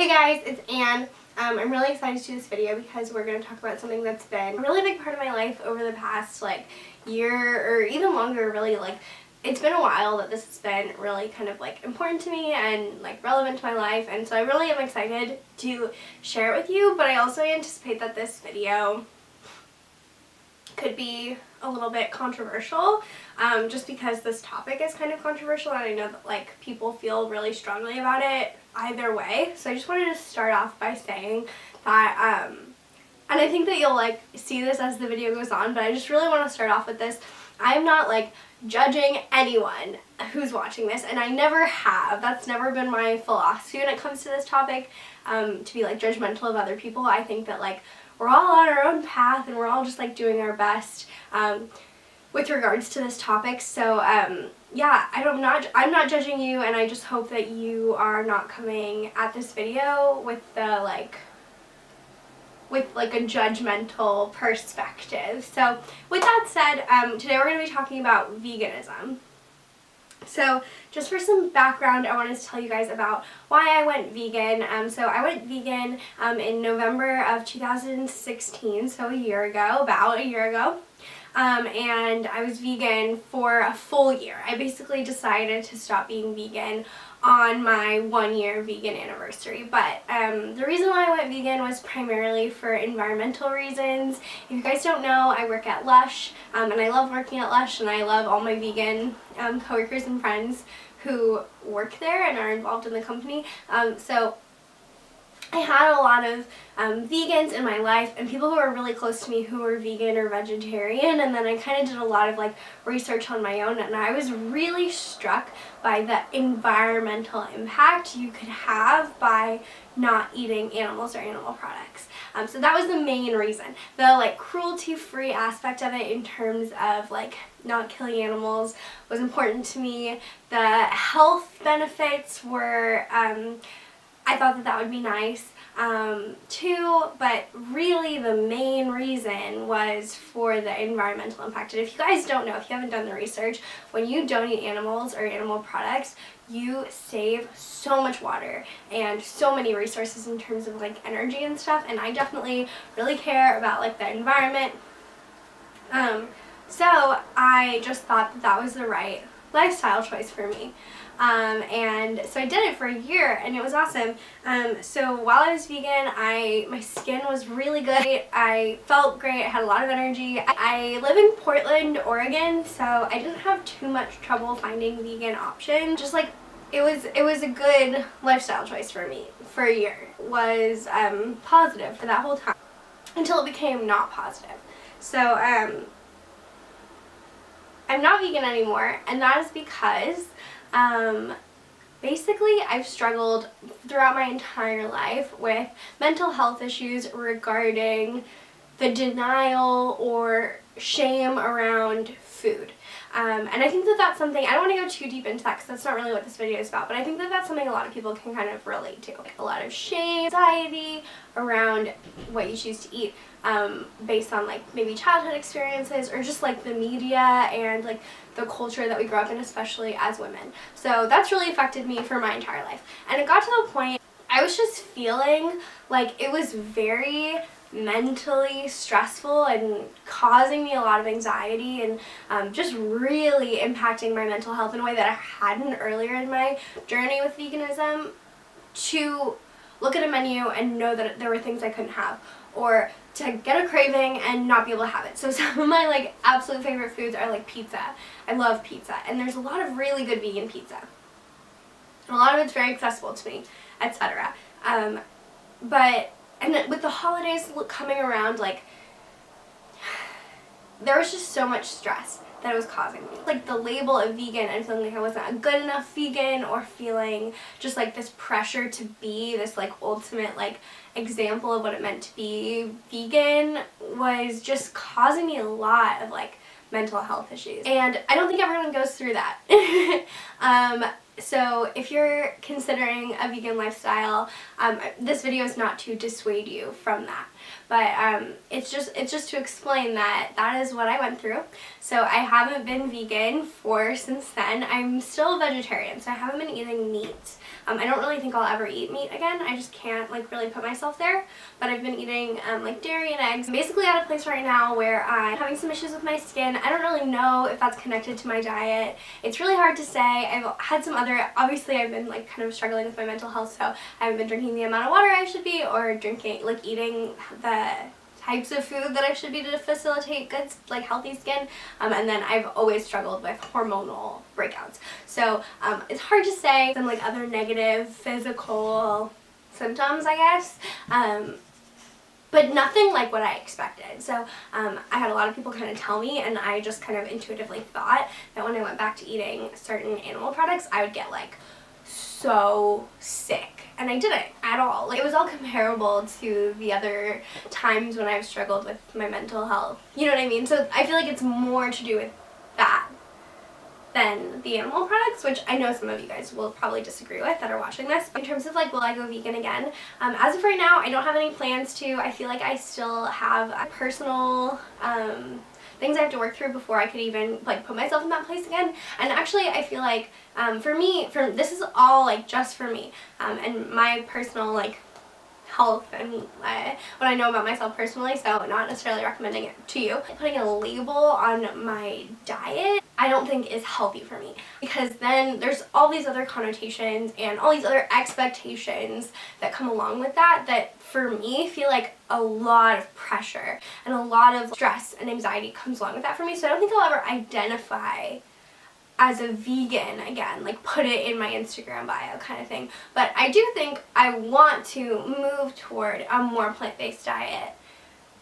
Hey guys, it's Anne. I'm really excited to do this video because we're going to talk about something that's been a really big part of my life over the past year or even longer. Really, it's been a while that this has been really kind of important to me and relevant to my life, and so I really am excited to share it with you. But I also anticipate that this video could be a little bit controversial, just because this topic is kind of controversial, and I know that people feel really strongly about it either way. So I just wanted to start off by saying that, and I think that you'll see this as the video goes on, but I just really want to start off with this. I'm not judging anyone who's watching this, and I never have. That's never been my philosophy when it comes to this topic, to be judgmental of other people. I think that we're all on our own path and we're all just doing our best with regards to this topic. So yeah, I'm not judging you, and I just hope that you are not coming at this video with the a judgmental perspective. So with that said, today we're going to be talking about veganism. So just for some background, I wanted to tell you guys about why I went vegan. So I went vegan in November of 2016, so about a year ago. And I was vegan for a full year. I basically decided to stop being vegan on my 1-year vegan anniversary. But the reason why I went vegan was primarily for environmental reasons. If you guys don't know, I work at Lush, and I love working at Lush, and I love all my vegan coworkers and friends who work there and are involved in the company. So I had a lot of vegans in my life and people who were really close to me who were vegan or vegetarian, and then I kind of did a lot of research on my own, and I was really struck by the environmental impact you could have by not eating animals or animal products. So that was the main reason. The cruelty-free aspect of it in terms of not killing animals was important to me. The health benefits were I thought that would be nice too, but really the main reason was for the environmental impact. And if you guys don't know, if you haven't done the research, when you don't eat animals or animal products, you save so much water and so many resources in terms of energy and stuff, and I definitely really care about the environment. So I just thought that was the right lifestyle choice for me. And so I did it for a year, and it was awesome. So while I was vegan, my skin was really good. I felt great. I had a lot of energy. I live in Portland, Oregon, so I didn't have too much trouble finding vegan options. Just it was a good lifestyle choice for me for a year. It was positive for that whole time until it became not positive. So I'm not vegan anymore, and that is because basically I've struggled throughout my entire life with mental health issues regarding the denial or shame around food. And I think that that's something, I don't want to go too deep into that because that's not really what this video is about, but I think that that's something a lot of people can kind of relate to. A lot of shame, anxiety around what you choose to eat, based on maybe childhood experiences or just the media and the culture that we grew up in, especially as women. So that's really affected me for my entire life. And it got to the point I was just feeling it was very mentally stressful and causing me a lot of anxiety, and just really impacting my mental health in a way that I hadn't earlier in my journey with veganism, to look at a menu and know that there were things I couldn't have, or to get a craving and not be able to have it. So some of my absolute favorite foods are pizza. I love pizza, and there's a lot of really good vegan pizza. And a lot of it's very accessible to me, etc. And with the holidays coming around, there was just so much stress that it was causing me. The label of vegan and feeling I wasn't a good enough vegan, or feeling just this pressure to be this ultimate example of what it meant to be vegan was just causing me a lot of mental health issues. And I don't think everyone goes through that. So if you're considering a vegan lifestyle, this video is not to dissuade you from that, but it's just to explain that that is what I went through. So I haven't been vegan since then. I'm still a vegetarian, so I haven't been eating meat. I don't really think I'll ever eat meat again. I just can't like really put myself there. But I've been eating like dairy and eggs. I'm basically at a place right now where I'm having some issues with my skin. I don't really know if that's connected to my diet. It's really hard to say. I've had some obviously I've been like kind of struggling with my mental health, so I haven't been drinking the amount of water I should be, or eating the types of food that I should be to facilitate good, like healthy skin, and then I've always struggled with hormonal breakouts. So it's hard to say. Some like other negative physical symptoms, I guess, but nothing like what I expected. So I had a lot of people kind of tell me, and I just kind of intuitively thought that when I went back to eating certain animal products, I would get like so sick. And I didn't at all. Like, it was all comparable to the other times when I've struggled with my mental health. You know what I mean? So I feel like it's more to do with that than the animal products, which I know some of you guys will probably disagree with that are watching this. In terms of like, will I go vegan again? As of right now, I don't have any plans to. I feel like I still have personal things I have to work through before I could even like put myself in that place again. And actually I feel like for me, this is all like just for me and my personal like health and what I know about myself personally, so not necessarily recommending it to you. Putting a label on my diet I don't think is healthy for me, because then there's all these other connotations and all these other expectations that come along with that for me feel like a lot of pressure and a lot of stress and anxiety comes along with that for me. So I don't think I'll ever identify as a vegan again, like put it in my Instagram bio kind of thing. But I do think I want to move toward a more plant-based diet,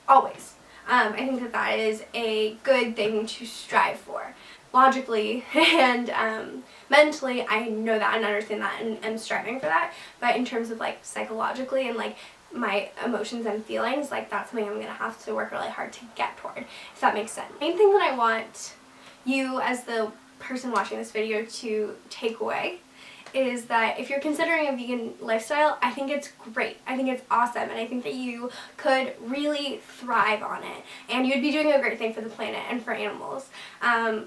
always. I think that is a good thing to strive for. Logically and mentally, I know that and understand that and am striving for that. But in terms of like psychologically and like my emotions and feelings, like that's something I'm going to have to work really hard to get toward, if that makes sense. The main thing that I want you as the person watching this video to take away is that if you're considering a vegan lifestyle, I think it's great. I think it's awesome, and I think that you could really thrive on it, and you'd be doing a great thing for the planet and for animals. And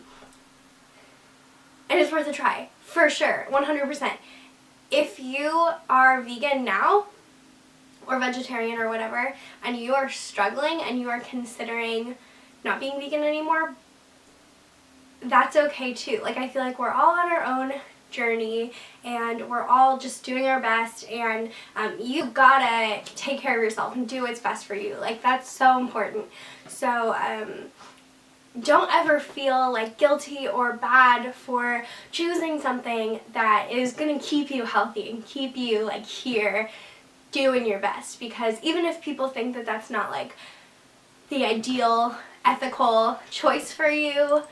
it's worth a try, for sure, 100%. If you are vegan now, or vegetarian or whatever, and you are struggling and you are considering not being vegan anymore, that's okay too. Like, I feel like we're all on our own journey and we're all just doing our best, and you gotta take care of yourself and do what's best for you. Like, that's so important. So don't ever feel like guilty or bad for choosing something that is gonna keep you healthy and keep you like here doing your best, because even if people think that that's not like the ideal ethical choice for you,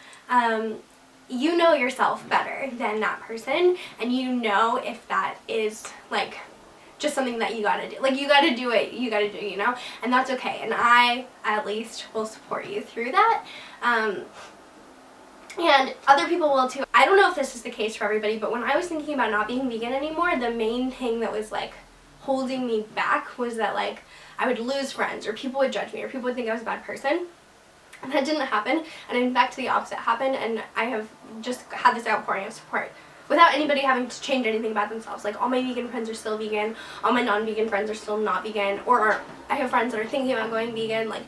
you know yourself better than that person, and you know if that is like just something that you gotta do. Like, you gotta do it, you gotta do it, you know? And that's okay, and I at least will support you through that. And other people will too. I don't know if this is the case for everybody, but when I was thinking about not being vegan anymore, the main thing that was like holding me back was that like I would lose friends, or people would judge me, or people would think I was a bad person. And that didn't happen, and in fact the opposite happened, and I have just had this outpouring of support without anybody having to change anything about themselves. Like, all my vegan friends are still vegan, all my non-vegan friends are still not vegan, or I have friends that are thinking about going vegan. Like,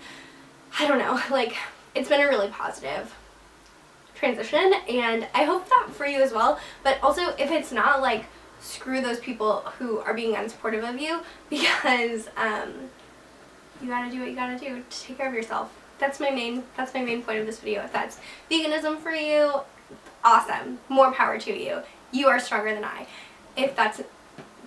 I don't know, like, it's been a really positive transition, and I hope that for you as well. But also, if it's not, like, screw those people who are being unsupportive of you, because you gotta do what you gotta do to take care of yourself. That's my main point of this video. If that's veganism for you, awesome. More power to you. You are stronger than I. If that's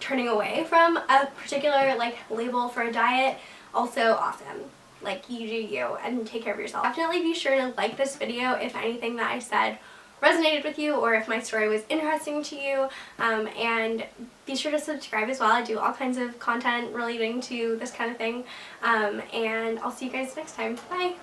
turning away from a particular like label for a diet, also awesome. Like, you do you and take care of yourself. Definitely be sure to like this video if anything that I said resonated with you, or if my story was interesting to you, and be sure to subscribe as well. I do all kinds of content relating to this kind of thing, and I'll see you guys next time. Bye!